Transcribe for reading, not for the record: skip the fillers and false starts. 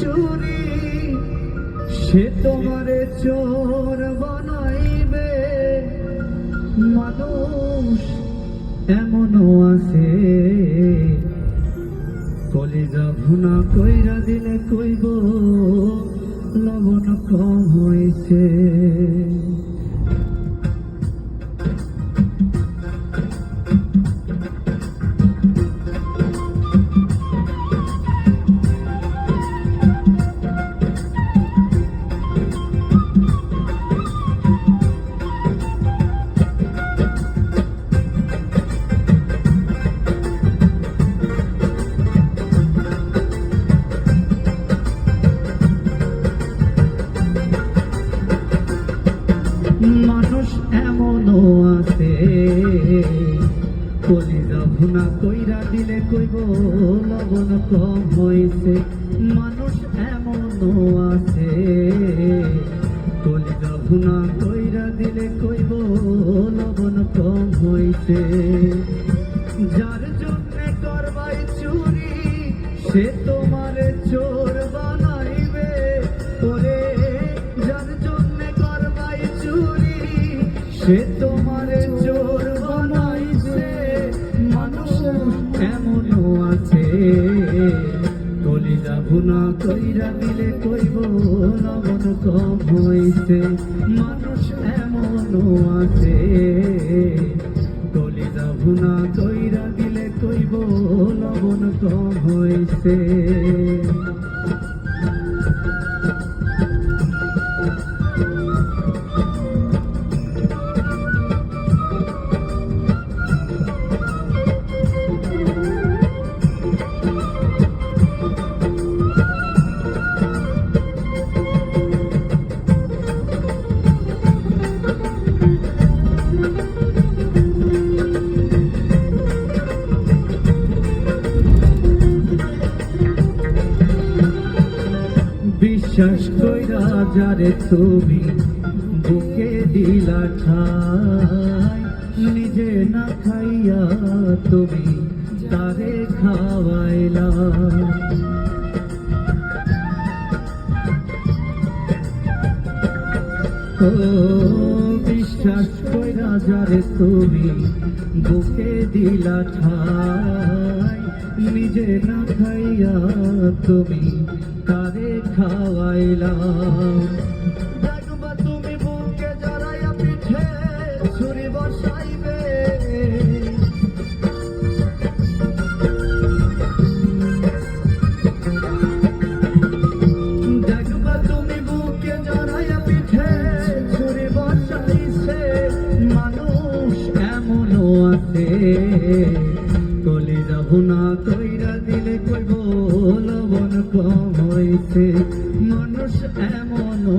চুরি সে তোমারে চোর বানাইবে। মানুষ এমনও আছে কলিজা ভুনা কইরা দিলে কইব লবণ কম হইছে। মানুষ এমনও আছে কলিজা ভুনা কইরা দিলে কইব লবণ কম হইছে। মানুষ এমনও আছে কলিজা ভুনা কইরা দিলে কইব লবণ কম হইছে। যার জন্যে করবাই চুরি সে তোমারে চোর বানাইবে। ওরে যার জন্যে করবাই চুরি সে তোমারে চোর বানাইছে। মানুষ এমনও আছে কলিজা ভুনা কইরা দিলে কইব লবণ কম হইছে। মানুষ এমনও আছে কলিজা ভুনা কইরা দিলে কইব লবণ কম হইছে। বিশ্বাস কইরা যারে তুমি বুকে দিলা ঠাই, নিজে না খাইয়া তুমি তারে খাওয়াইলা। ও বিশ্বাস কইরা যারে তুমি বুকে দিলা ঠাই, নিজে না খাইয়া তুমি তারে খাওয়াইলা। দেখবা তুমি বুকে জড়াইয়া পিঠে ছুরি বসাইবে। দেখবা তুমি বুকে জড়াইয়া পিঠে ছুরি বসাইছে। মানুষ এমনও আছে কলিজা ভুনা কইরা দিলে কইব লবণ কম হইছে। মানুষ এমনও